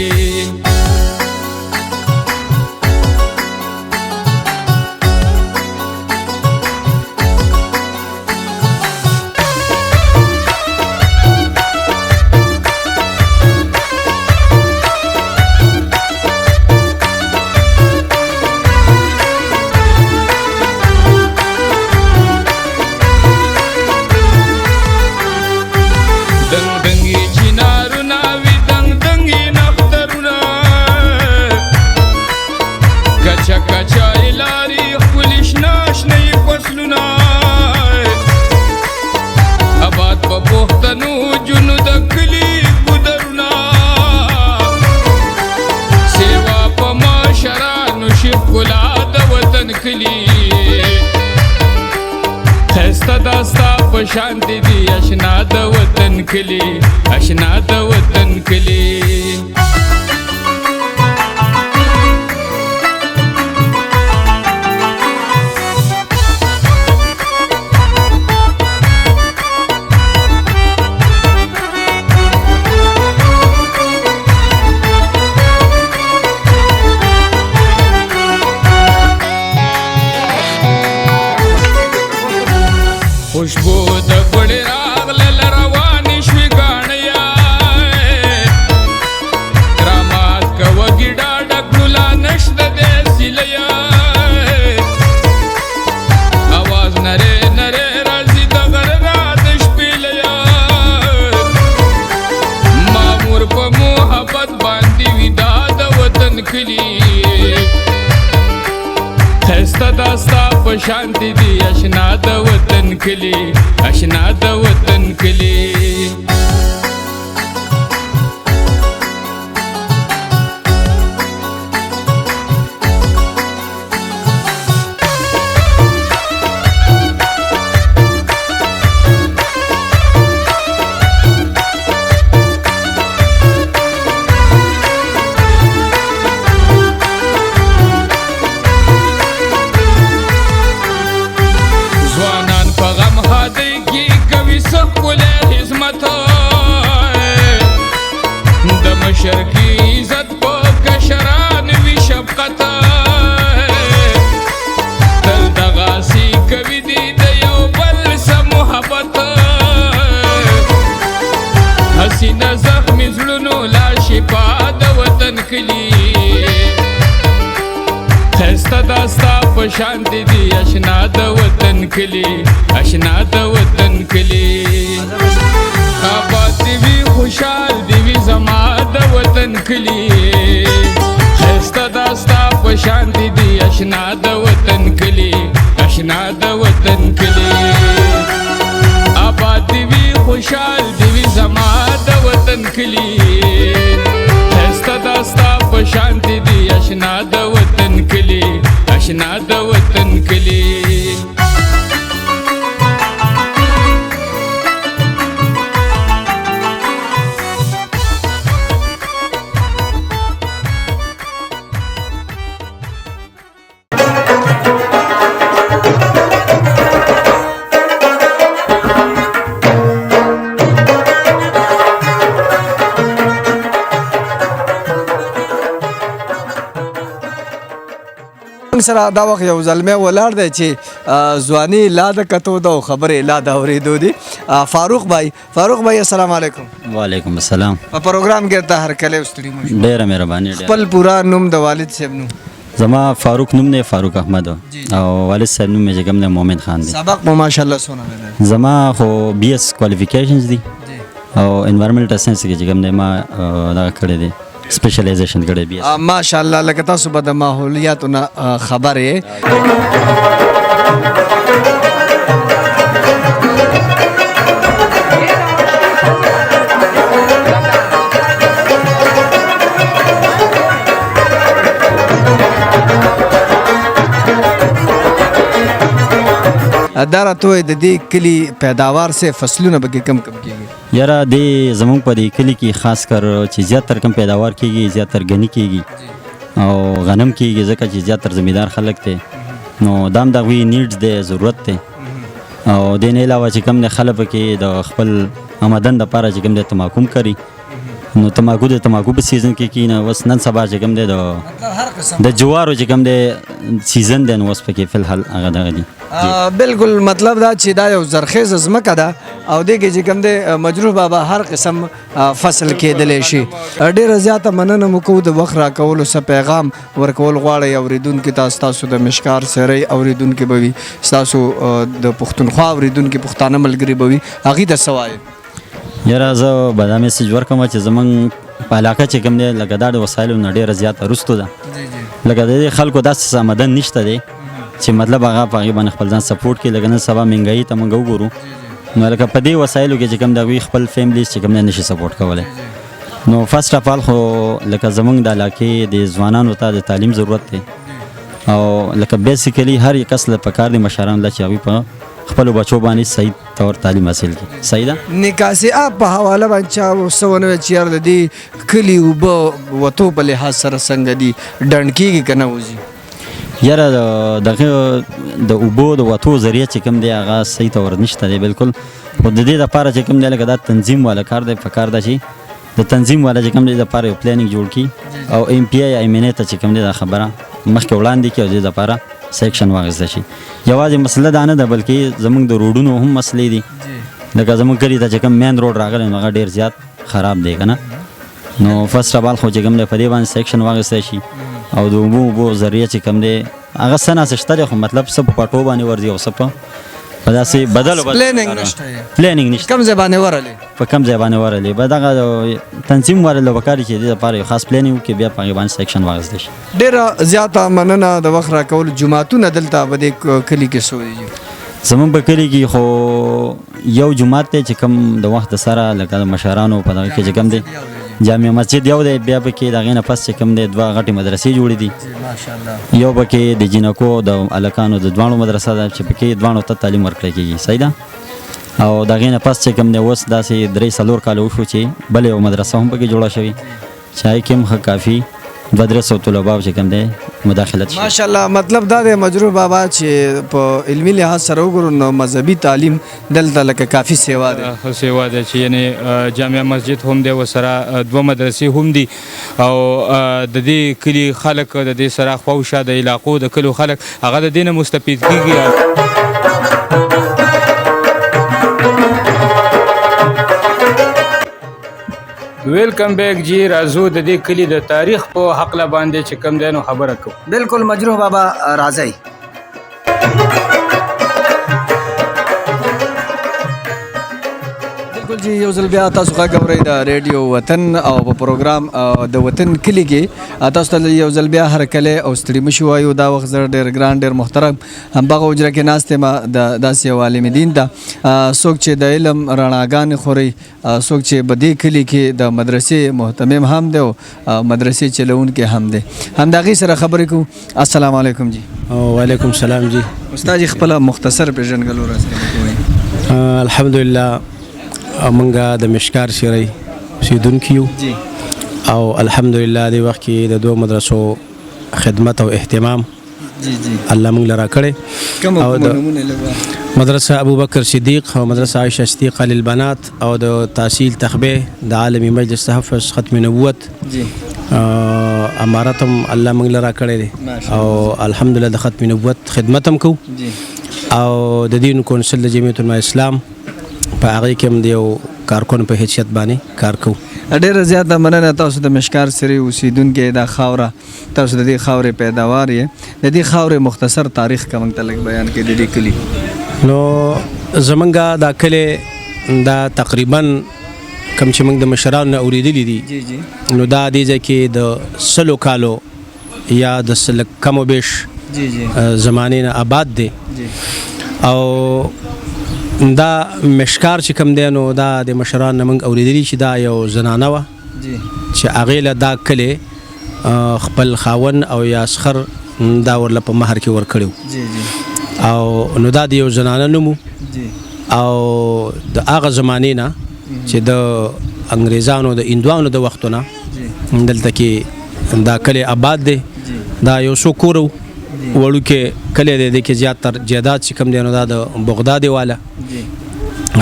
شانتی دی اشنا د وطن کلی اشنا د وطن کلی خوشبو د ګړې راغلل روانې شوې ګاڼیا رامات کوه ګیډا ډکلولا نشته دی سیلیا اواز نری نری راځي د غره را د شپېلیا مامور په محبت باندې ودا د وطن کلی خسته داستا په شانتی دی اشنا د وطن کلی اشنا د وطن کلی شرکی عزت په کشران وی شفقت تل دغاسی کوي دی د یو بل سره محبت حسینه زخمی زړونو لا شفا د وطن کلی خسته داستا په شانتی دی اشنا د وطن کلی اشنا د وطن کلی آباد دی وی خوشحال دی وی زما د وطن کلی خسته داستا په شانتی دی اشنا د وطن کلی اشنا د وطن کلی آباد دی وی خوشحال دی وی زما د وطن کلی خسته داستا په شانتی دی اشنا د وطن کلی اشنا د وطن کلی زموږ سره دا وخت یو زلمی ولاړ دی چې ځواني لا د کتو ده او خبرې لا د اورېدو دي. فاروق بھائی السلام علیکم. وعلیکم السلام. په پروګرام کې ته هرکلی ستړي مو شو. ډېره مهرباني. خپل پورا نوم د والد صاحب نوم؟ زما فاروق نوم دی، فاروق احمد، او والد صاحب نوم یې چې کوم دی مومن خان دی. سبق مو ماشاءالله څونه دی؟ زما خو BS کوالیفیکیشنز دي او انوایرمنټل ساينس کې چې کوم دی ما دغه کړی دی، سپیشلایزیشن کړی BS. ماشاءالله لکه تاسو به د ماحولیاتو نه خبر یې. دا راته د دې کلي پیداوار سے فصلونه به کم کیږي؟ یاره د زمونږ په دې کلي کې خاص کر چې زیاتر کم پیداوار کیږي، زیاتر غني کیږي او غنم کیږي، ځکه چې زیاتر زمیندار خلک دي نو دام د غوي نیډز دی، ضرورت دی. او د نه علاوه چې کم د خلک کې د خپل آمدن لپاره چې کم د تماکم کوي، نو تماکو په سیزن کې کینه وس نن سبا چې کم د جوارو چې کم د سیزن دی نو وس پکې فلحال هغه دغه دي. بالکل مطلب دا چې دا یو زرخیز ځمکه ده او دې کې چې کوم دی مجروح بابا هر قسم فصل کېدلی شي. ډېره زیاته مننه مو کوو د وخت راکولو څه پیغام ورکول غواړئ اورېدونکي ته؟ ستاسو د مشکار سرۍ اورېدونکي به وي، ستاسو د پښتونخوا اورېدونکي پښتانه ملګري به وي، هغوی ته څه وایئ؟ یاره زه به دا میسج ورکوم چې زمونږ په علاقه چې کوم دی لکه دا د وسایلو نه ډېره زیاته وروستو ده، لکه د دې خلکو داسې آمدن نشته دی چې مطلب هغه په هغې باندې خپل ځان سپورټ کړي. لکه نن سبا مهنګایي ته موږ وګورو نو لکه په دې وسایلو کې چې کوم د هغوی خپل فیملیز چې کوم دی نشي سپورټ کولی. نو فرسټ اف آل خو لکه زمونږ د علاقې د ځوانانو ته د تعلیم ضرورت دی او لکه بیسیکلی هر یک کس له پکار دی مشرانو له چې هغوی په خپلو بچو باندې صحیح طور تعلیم حاصل کړي. صحیح ده. نکاسي آب په حواله باندې چا څه ونه ویل چې یار د دې کلي اوبه وتو په لحاظ سره څنګه دي، ډنډ کېږي که نه وځي؟ یاره دغه د اوبو د وتو ذریعه چې کوم دی هغه صحیح طور نشته دی بالکل. خو د دې دپاره چې کوم دی لکه دا تنظیم والا کار دی، پکار ده چې د تنظیم والا چې کوم دی دپاره یو پلانینګ جوړ کړي او MPI یا MNA ته چې کوم دی دا خبره مخکې وړاندې کړي او د دې دپاره سیکشن واخیسته شي. یوازې مسله دا نه ده بلکې زموږ د روډونو هم مسلې دي. لکه زموږ کلي ته چې کوم مین روډ راغلی نو هغه ډېر زیات خراب دی که نه. نو فرسټ اف آل خو چې کوم دی په دې باندې سیکشن واخیستی شي او د اوبو ذریعه چې کوم دی هغه څه ناسې شته دی، خو مطلب څه په پټو باندې ورځي او څه په داسې بدلو پلانینګ نشته. کوم ځای باندې ورلې؟ په کوم ځای باندې ورلې به دغه تنظیم ورله پکار چې د دې لپاره یو خاص پلانینګ وکړي، بیا په هغې باندې سیکشن واخیستی شي. ډېره زیاته مننه د وخت راکولو. جوماتونه دلته په دې کلي کې څو دي؟ زمونږ په کلي کې خو یو جومات دی چې کوم د وخت سره لکه د مشرانو په دغه کې چې کوم دی جامع مسجد یو دی، بیا پکې د هغې نه پس چې کوم دی 2 غټې مدرسې جوړې دي. یو پکې د جینکو د هلکانو د دواړو مدرسه ده چې پکې دواړو ته تعلیم ورکړی کېږي. صحیح ده. او د هغې نه پس چې کوم دی اوس داسې 3-4 کاله وشو چې بله یو مدرسه هم پکې جوړه شوې چې هغې کې هم ښه کافي 200 طلباو چې کوم دی مداخلت شي. ماشاءالله. مطلب دا دی مجروح بابا چې په علمي لحاظ سره وګورو نو مذهبي تعلیم دلته لکه کافي سیوا ده. سیوا ده چې یعنی جامع مسجد هم دی، ورسره 2 مدرسې هم دي او د دې کلي خلک د دې سره خواوشا د علاقو د کلو خلک هغه د دې نه مستفید کېږي. ویلکم بیک جی. راځو د دې کلي د تاریخ په حقله باندې چې کوم دی نو خبره کوو. بالکل مجروح بابا راځئ. بالکل جی یو ځل بیا تاسو غږ اورئ د ریډیو وطن او په پروګرام د وطن کلي کې تاسو ته یو ځل بیا هرکلی او ستړي مه شو وایو. دا وخت زه ډېر ګران ډېر محترم همدغه حجره کې ناست یم د داسې یو عالم دین ته څوک چې د علم رڼاګانې خوري، څوک چې په دې کلي کې د مدرسې محتمم هم دی او مدرسې چلوونکی هم دی. همدغې سره خبرې کوو. السلام علیکم جی. وعلیکم السلام جی. استاد جی خپله مختصر پیژنګلو راسره وکړئ. الحمدلله منګه د مشکار سیرۍ اوسېدونکي یو او الحمدلله دې وخت کې د 2 مدرسو خدمت او اهتمام الله موږ له راکړی. او د مدرسه ابوبکر صدیق او مدرسه عائشه صدیقه للبنات او د تحصیل تخبیه د عالمي مجلس تحفظ ختم نبوت امارت هم الله موږ لرا کړی دی او الحمدلله د ختم نبوت خدمت هم کوو او د دین کونسل د جمعیت العلماء اسلام په هغې کې هم د یو کارکون په حیثیت باندې کار کوو. ډېره زیاته مننه. تاسو د مشکار سرې اوسیدونکي دا خاوره، تاسو د دې خاورې پیداوار یې. د دې خاورې مختصر تاریخ که موږ ته لږ بیان کړي د دې کلي. نو زمونږ دا کلی دا تقریبا کم چې موږ د مشرانو نه اورېدلي دي نو دا دې ځای کې د 100 کالو یا د 100 کم و بیش زمانې نه آباد دی او دا مشکار چې کوم دی نو دا د مشرانو نه موږ اورېدلي چې دا یو زنانه وه چې هغې له دا کلی خپل خاون او یا اسخر دا ورله په مهر کې ورکړی او نو دا د یو زنانه نوم او د هغه زمانې نه چې د انګریزانو د هندوانو د وختونه دلته کې دا کلی آباد دی. دا یو څو کوره وړوکی کلی دی، د کې زیاتر جایداد چې کوم دی نو دا د بغداد والا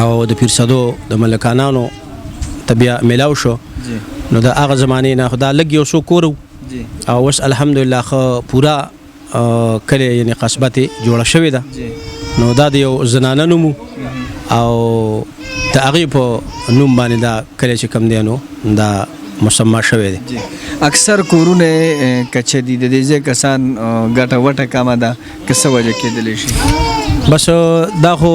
او د پیرسدو د ملکانانو ته بیا میلاو شو نو د هغه زمانې نه خو دا لږ یو څو کوره او اوس الحمدلله ښه پوره کلی یعنې قصبه ترې جوړه شوې ده. نو دا د یو زنانه نوم او د هغې په نوم باندې دا کلی چې کوم دی نو دا مسما شوی دی. اکثر کورونه کچه دي، د دې ځای کسان ګټه وټه کمه ده که څه وجه کېدلی شي؟ بس دا خو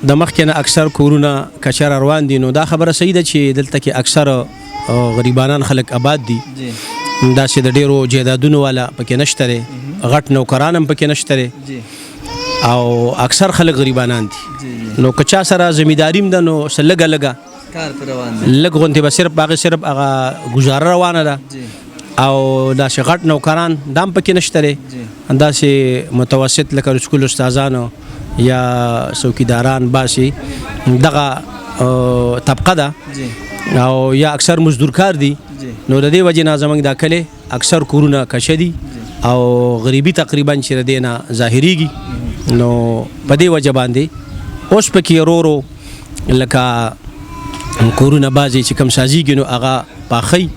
د مخکې نه اکثر کورونه کچه را روان دي نو دا خبره صحیح ده چې دلته کې اکثر غریبانان خلک آباد دي. داسې د ډېرو جایدادونو والا پکې نشته دی، غټ نوکران هم پکې نشته دی او اکثر خلک غریبانان دي. نو که چا سره زمینداري هم ده نو څه لږه لږه لږ غوندې به صرف هغې صرف هغه ګزاره روانه ده او داسې غټ نوکران دا هم پکې نشته دی. داسې متوسط لکه د سکول استادانو یا څوکیداران باسي دغه طبقه ده او یا اکثر مزدورکار دي. نو د دې وجې نه زموږ دا کلی اکثر کورونه کشه دي او غریبي تقریبا چې د دې نه ظاهریږي. نو په دې وجه باندې اوس پکې ورو ورو لکه کورونه بعضې چې کوم سازیږي نو هغه پاخی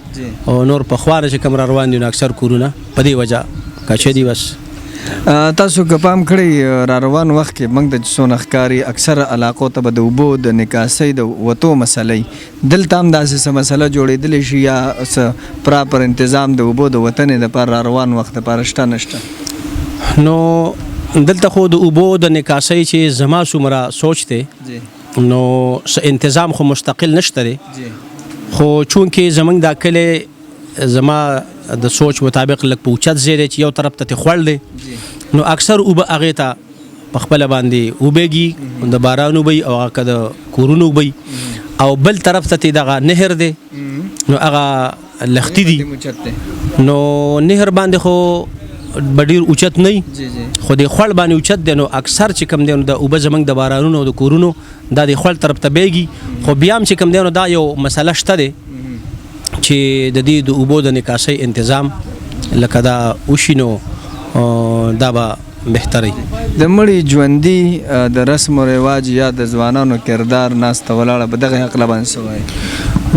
او نور پخوا نه چې کوم را روان دي نو اکثر کورونه په دې وجه کچه دي. بس تاسو که پام کړئ را روان وخت کې موږ د څونه ښکاري اکثره علاقو ته به د اوبو د نکاسۍ د وتو مسلې دلته هم داسې څه مسله جوړېدلی شي یا څه پراپر انتظام د اوبو د وتنې دپاره را روان وخت دپاره شته نشته؟ نو دلته خو د اوبو د نکاسۍ چې زما څومره سوچ دی نو څه انتظام خو مستقل نشته دی، خو چونکې زموږ دا کلی زما د سوچ مطابق لږ په اوچت ځای دی چې یو طرف ته ترې خوړ دی نو اکثر اوبه هغې ته په خپله باندې اوبېږي، د باران اوبه او هغه که د کورونو اوبه او بل طرف ته ترې دغه نهر دی نو هغه لښتي دي. نو نهر باندې خو به ډېر اوچت نه وي خو د خوړ باندې اوچت دی. نو اکثر چې کوم دی نو د اوبه زموږ د بارانونو او د کورونو دا د خوړ طرف ته بیږي. خو بیا هم چې کوم دی نو دا یو مسله شته دی چې د دې د اوبو د نکاسۍ انتظام لکه دا وشي نو دا به بهتري. د مړي ژوندي د رسم و رواج یا د ځوانانو کردار ناسته ولاړه په دغه هکله باندې څه وایي؟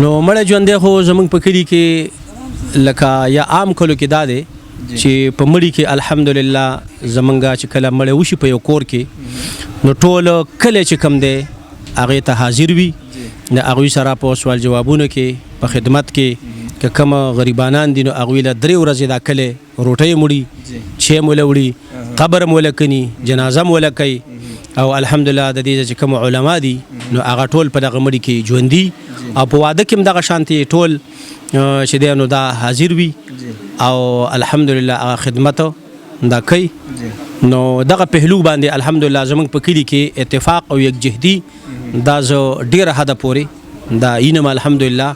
نو مړی ژوندی خو زموږ په کلي کې لکه یا عام کلو کې دا دی چې په مړي کې الحمدلله زمونږ چې کله مړی وشي په یو کور کې نو ټول کلی چې کوم دی هغې ته حاضر وي، د هغوی سره په سوال جوابونو کې په خدمت کې که کوم غریبانان دي نو هغوی له 3 ورځې دا کلی روټۍ مړي چای مو له وړي قبر مو له کني جنازه مو له کوي او الحمدلله د دې چې کوم علما دي نو هغه ټول په دغه مړي کې ژوندي او په واده کې هم دغه شانتي ټول چې دی نو دا حاضر وي او الحمدلله هغه خدمت دا کوي. نو دغه پهلو باندې الحمدلله زموږ په کلي کې اتفاق او یکجهتي دا زه ډېره حده پورې دا ینم الحمدلله.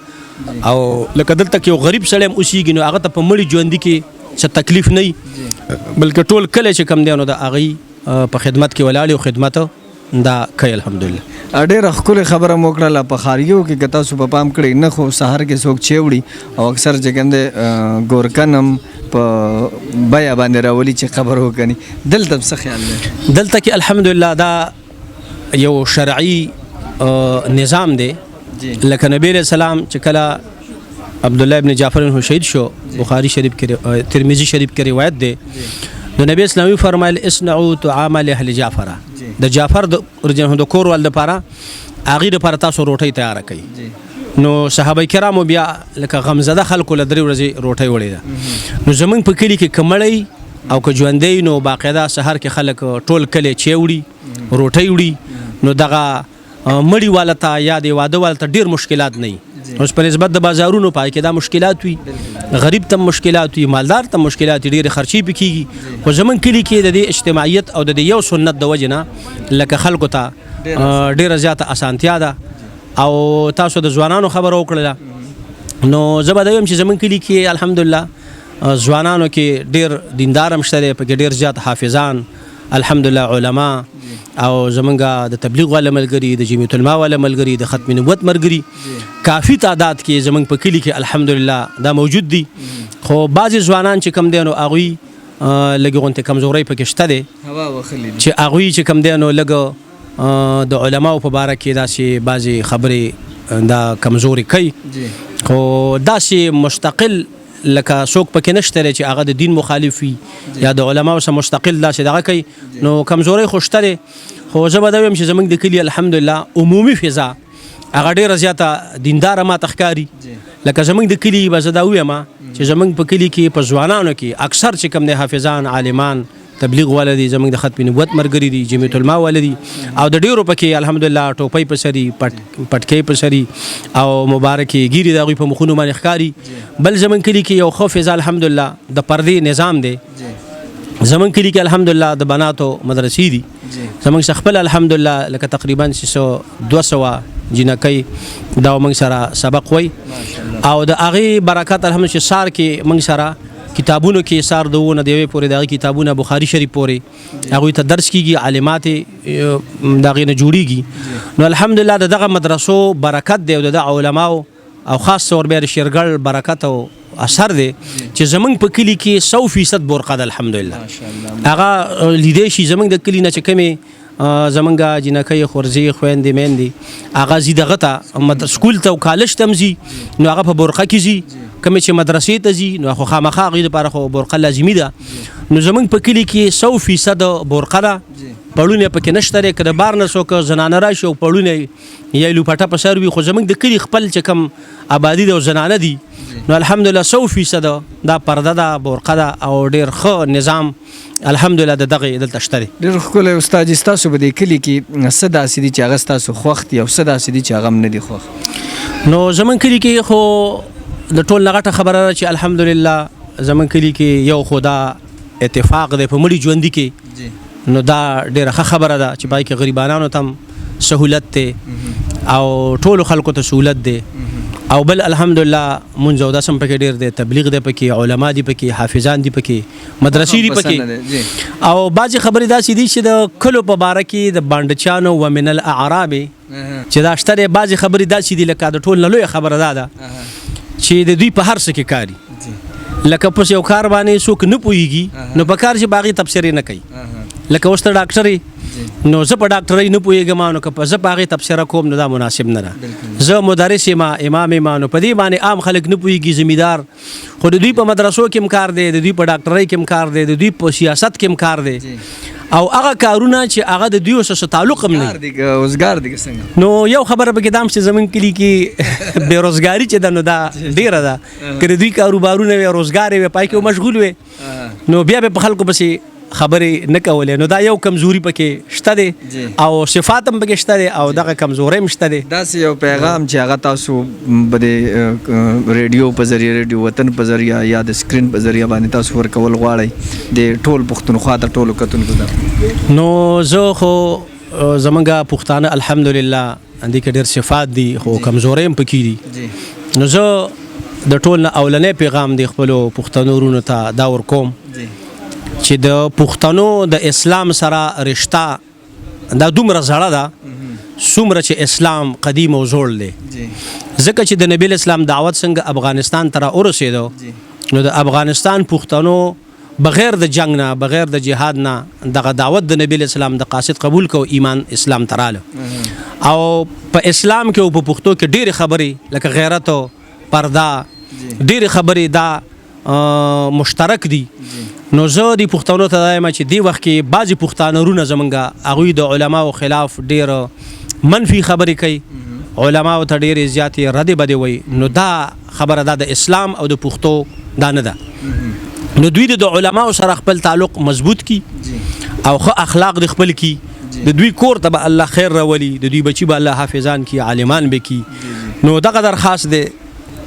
او لکه دلته کې یو غریب سړی هم اوسېږي نو هغه ته په مړي ژوندي کې څه تکلیف نه وي بلکې ټول کلی چې کوم دی نو د هغوی په خدمت کې ولاړ او خدمت دا کوي الحمدلله. ډېره ښکلې خبره مو وکړله. په ښاریو کې که تاسو په پام کړئ نه خو سهار کې څوک چای وړي او اکثر چې کوم دی ګورکن هم په بیه باندې راولي چې خبر وکني. دلته هم څه خیال دی؟ دلته کې الحمدلله دا یو شرعي نظام دی. لکه نبی علیہ السلام چې کله عبد الله ابن جعفر شهید شو بخاری شریف کې ترمذی شریف کې روایت ده د نبی اسلامي فرمایل اصنعوا طعام اهل جعفر د جعفر د کور ول د پاره اغه د پاره تاسو روټي تیار کړئ نو صحابه کرامو بیا لکه غمزده خلکو له درې ورځې روټي وړي ده نو زمونږ په کلی کې کمړی او که ژوندې نو باقاعده سحر کې خلک ټول کلی چېوړي روټي وړي نو دغه مړی والته یا د واده والته ډیر مشکلات نه اوس په نسبت د بازارونو پای کې دا مشکلات وي غریب ته مشکلات وي مالدار ته مشکلات ډیر خرچي پکېږي خو زمونږ کلی کې د دې اجتماعیت او د یو سنت د وجه نه لکه خلکو ته ډیره زیاته اسانتیا ده او تاسو د ځوانانو خبره وکړله نو زه به دا وایم چې زمونږ کلی کې الحمدلله ځوانانو کې ډیر دیندار هم شته دی پکې ډیر زیات حافظان الحمدلله علما او زمونږ د تبلیغ والا ملګري د جمیعة العلماء والا ملګري د ختم نبوت ملګري کافی تعداد کې زمونږ په کلی کې الحمدلله دا موجود دي خو بعضې ځوانان چې کم دی نو هغوی لږې غونتې کمزورۍ پکې شته دی چې هغوی چې کم دی نو لږ د علماو په باره کې داسې بعضې خبرې دا کمزوري کوي خو داسې مستقل لکه څوک پکې نشته دی چې هغه د دین مخالف وي یا د علماو سره مستقل داسې دغه کوي نو کمزورۍ خو شته دی خو زه به دا وایم چې زمونږ د کلي الحمدلله عمومي فضا هغه ډېره زیاته دینداره ماته ښکاري لکه زمونږ د کلي به زه دا ووایم چې زمونږ په کلي کې په ځوانانو کې اکثر چې کوم دی حافظان عالمان تبلیغ والا دي زمونږ د ختم نبوت ملګري دي جمیعة العلماء والا دي او د ډیرو پکې الحمدلله ټوپۍ په سري پټکۍ په سري او مبارکې ګیري د هغوی په مخونو باندې ښکاري بل زمونږ کلي کې یو ښه فضا الحمدلله د پردې نظام دی زمونږ کلي کې الحمدلله د بناتو مدرسې دي زمونږ خپل الحمدلله لکه تقریبا 200 جنکۍ دا موږ سره سبق وای او د هغې برکات الحمدلله چې سار کې موږ سره کتابونو کې سار دوونه د یوې پورې دغه کتابونه بخاري شریف پورې هغوی ته درس کیږي عالمات د هغې نه جوړیږي نو الحمدلله د دغه مدرسو برکت دی او د دغه علماو او خاص طور بیا د شیرګل برکت او اثر دی چې زمونږ په کلي کې 100% برقه ده الحمدلله هغه لیدی شي زمونږ د کلي نه چې کومې زمونږ جنکۍ خورزې خویندې میندې هغه ځي دغه ته سکول ته او کالج ته هم ځي نو هغه په برقه کې ځي کومې چې مدرسې ته ځي نو خو خامخا هغوی دپاره خو برقه لازمي ده نو زمونږ په کلي کې 100% برقه ده پړونه پکې نشته دی که د بار نه څوک زنانه راشي او پړونه یا لوپټه په سر وي خو زمونږ د کلي خپل چې کوم آبادي ده او زنانه دي نو الحمدلله 100% دا پرده ده برقه ده او ډېر ښه نظام الحمدلله د دغه دلته شته دی ډېر ښکلی استاد ستاسو په دې کلي کې څه داسې دي چې هغه ستاسو خوښ دي او څه داسې دي چې هغه هم نه دي خوښ نو زمونږ کلي کې خو د ټول نه غټه خبره ده چې الحمدلله زمونږ کلي کې یو خو دا اتفاق دی په مړي ژوندي کې نو دا ډېره ښه خبره ده چې پای کې غریبانانو ته هم سهولت دی او ټولو خلکو ته سهولت دی او بل الحمدلله مونځ او داسم پکې ډېر دی تبلیغ دی پکې علما دي پکې حافظان دي پکې مدرسې دي پکې او بعضې خبرې داسې دي چې د کلو په باره کې د بانډچانو و من الاعراب چې دا شته دی بعضې خبرې داسې دي لکه د ټول نه لویه خبره دا ده چې د دوی په هر څه کې کاري لکه پس یو کار باندې څوک نه پوهېږي نو په کار چې باغې تبصرې نه کوي لکه اوس ته ډاکټرې نو زه په ډاکټرۍ نه پوهېږم نو که زه په هغې تبصره کوم نو دا مناسب نه ده زه مدرس یم امام یم نو په دې باندې عام خلک نه پوهېږي زمیندار خو د دوی په مدرسو کې هم کار دی د دوی په ډاکټرۍ کې هم کار دی د دوی په سیاست کې هم کار دی او هغه کارونه چې هغه د دوی سره تعلق هم نه روزګار دي څنګه نو یو خبره پکې دام چې زمونږ کلي کې بېروزګاري چې ده نو دا ډېره ده که د دوی کاروبارونه وي روزګار وي پای کې مشغول وي نو بیا به په خلکو پسې خبرې نه کولې نو دا یو کمزوري پکې شته دی او صفات هم پکې شته دی او دغه کمزورۍ هم شته دی داسې یو پیغام چې هغه تاسو به د ریډیو په ذریعه ریډیو وطن په ذریعه یا د سکرین په ذریعه باندې تاسو ورکول غواړئ د ټول پښتونخوا ته ټولو کتونکو ته نو زه خو زمونږ پښتانه الحمدلله دې کې ډېر صفات دي خو کمزورۍ هم پکې دي نو زه د ټول نه اولنی پیغام د خپلو پښتنو وروڼو ته دا ورکوم چې د پښتنو د اسلام سره رشته دا دومره زړه ده څومره چې اسلام قدیم او زوړ دی ځکه چې د نبی اسلام دعوت څنګه افغانستان ته راورسېدو نو د افغانستان پښتنو بغیر د جنگ نه بغیر د جهاد نه دغه دعوت د نبی اسلام د قاصد قبول کو ایمان اسلام تراله او په اسلام کې او په پښتو کې ډېرې خبرې لکه غیرت او پرده ډېرې خبرې دا مشترک دي. نو زه د پښتنو ته وایم چې دې وخت کې بعضې پښتانه ورونه زمونږ هغوی د علماو خلاف ډېر منفي خبرې کوي، علماو ته ډېرې زیاتې ردې بدې وایي. نو دا خبره دا د اسلام او د پښتو دا نه ده. نو دوی د علماو سره خپل تعلق مضبوط کی او ښه اخلاق د خپل کی، د دوی کور ته به الله خیر راولي، د دوی بچي به الله حافظان کی، عالمان به کی. نو دغه درخواست دی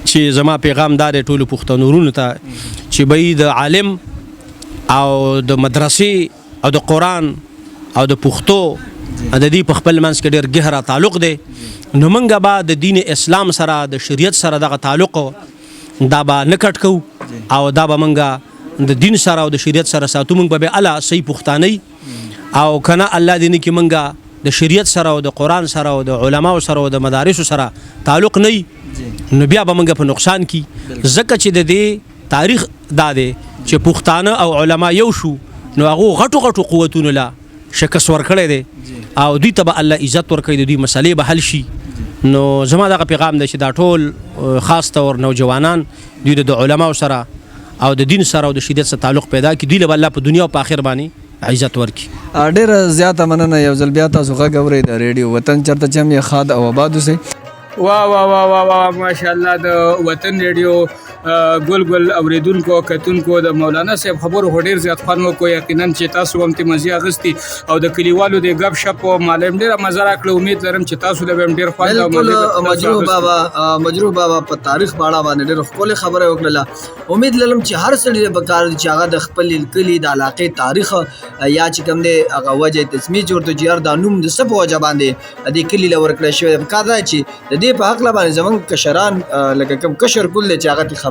چې زما پیغام دا دی ټولو پښتنو ورونو ته چې به د عالم او د مدرسې او د قرآن او د پښتو د دې په خپل منځ کې ډېر ګهره تعلق دی. نو موږ به د دین اسلام سره د شریعت سره دغه تعلق دا به نه کټ کوو او دا به موږ د دین سره او د شریعت سره ساتو. موږ به الله صحیح پښتانه او کنه الله دې نه کې موږ د شریعت سره او د قرآن سره او د علماو سره او د مدارسو سره تعلق نه نو بیا به موږ په نقصان کې. ځکه چې د دې تاریخ دا دی چې پښتانه او علما یو شو نو هغه غټو غټو قوتونو لا شکست ورکړی دی او دوی ته به الله عزت ورکوي، د دوی مسلې به حل شي. نو زما دغه پیغام دی چې دا ټول خاص طور نوجوانان دوی د علماو سره او د دین سره او د شریعت سره تعلق پیدا کړي، دوی له الله په دنیا او په آخر باندې عزت ورکړي. ډېره زیاته مننه. یو ځل بیا تاسو غږ اورئ د ریډیو وطن چېرته چې هم یې ښاد او آباد اوسئ. واه واه واه واه واه ماشاءالله د وطن ریډیو ګل اوریدونکو کتونکو د مولانا صاحب خبرو ډېر زیات خوند وکړو. یقینا چې تاسو هم ترې مزې اخیستې او د کلیوالو د ګپ شپ معلم ډېره مزه راکړه. امید لرم چې تاسو له به هم ډېر خوند او بالکل مجروح بابا په تاریخ باندې ډېر ښکلې خبره وکړله. امید لرم چې هر سړي ته پکار دی چې هغه د خپل کلي د علاقې تاریخ یا چې کوم دی هغه وجه تسمیه جوړ ته جیار دا نوم د څه په وجه باندې دې کلي له ورکړی شوی دی. پکار دی چې د دې په حق باندې زمونږ کشران لکه کوم کشر کول دی چې هغه خبرې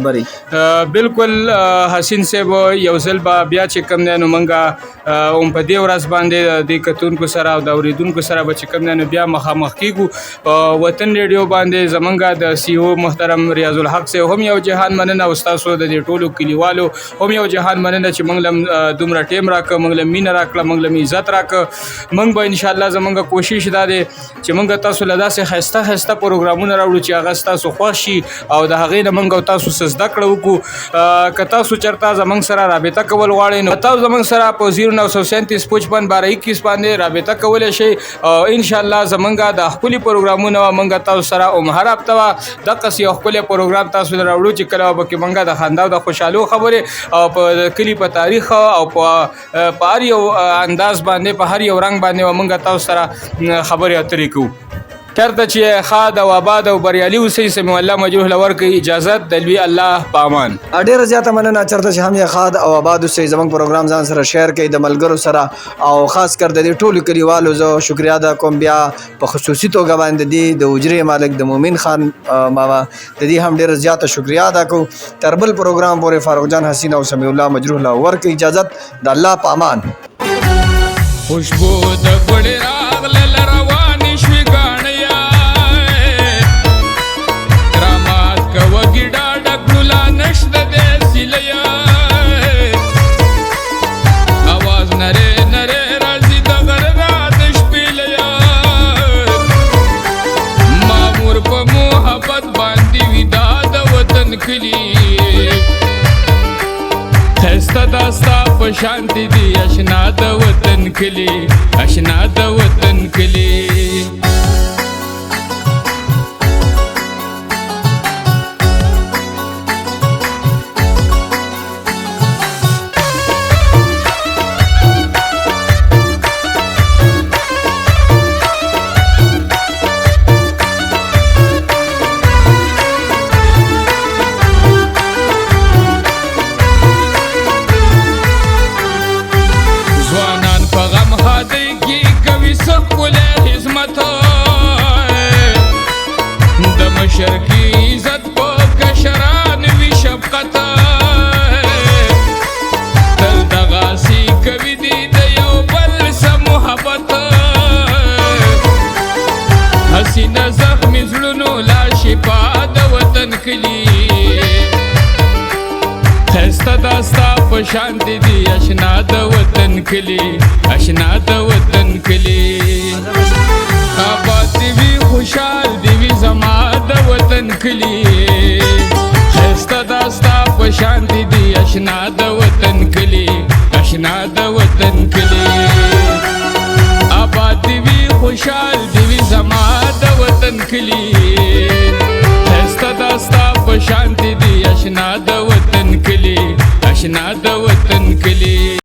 بالکل حسین صاحب یو ځل به بیا چې کوم دی نو موږ هم په دې ورځ باندې د کتونکو سره او د اوریدونکو سره به چې کوم دی نو بیا مخامخ کیږو وطن ریډیو باندې. زمونږ د سی او محترم ریاض الحق صاحب هم یو جهان مننه او ستاسو د دې ټولو کلیوالو هم یو جهان مننه چې موږ له دومره ټیم راکړه، موږ له مینه راکړه، موږ له عزت راکړه. موږ به انشاءالله زمونږ کوشش دا دی چې موږ تاسو له داسې ښایسته ښایسته پروګرامونه راوړو چې هغه ستاسو خوښ شي او د هغې نه موږ او تاسو څه زده کړه وکړو. که تاسو چېرته زموږ سره رابطه کول غواړئ نو تاسو زموږ سره په 0937551221 باندې رابطه کولی شئ او انشاءالله زموږ د ښکلي پروګرامونه موږ تاسو سره هم هر هفته به دقسې یو ښکلی پروګرام تاسو له راوړو چې کله به پکې موږ د خندا او د خوشحالو خبرې او په کلي په تاریخ او په هر یو انداز باندې په هر یو رنګ باندې به موږ تاسو سره خبرې اترې کوو. چېرته چې ښاد او آباد او بریالي اوسئ. سمیع الله مجروح له ورکوي اجازت د لوی الله په امان. ډېره زیاته مننه. چېرته چې هم یې ښاد او آباد اوسئ. زموږ پروګرام ځان سره شیر کړئ د ملګرو سره او خاص کر د دې ټولو کلیوالو زه شکریه ادا کوم. بیا په خصوصي توګه باندې د حجرې مالک د مومن خان ماما د دې هم ډېره زیاته شکریه ادا کوو. تر بل پروګرام پورې فاروق جان حسین او سمیع الله مجروح له ورکوي اجازت د الله په امان. خوشبو د ګوړې راغله روانې شوې ګاڼې وګیډا ډکلولا نشته د سیلیا اواز نره نره راځي د غرغا د شپېلیا مامور په محبت باندې ودا د وطن کلی خسته داستا په شانتی دی اشنا د وطن کلی اشنا د وطن کلی. شرکی عزت په کشران وی شفقت تل دغاسی کوي دی د یو بل سره محبت حسینه زخمی زړونو لا شفا د وطن کلی خسته داستا په شانتی دی اشنا د وطن کلی اشنا د وطن کلی. آباد دی وی خوشحال دی وی زما د وطن کلی خسته دا ستا په شانتې دي اشنا د وطن کلي اشنا د وطن کلي آباد دي وي خوشحال دي وي زما د وطن کلي خسته دا ستا په شانتې دي اشنا د وطن کلي اشنا د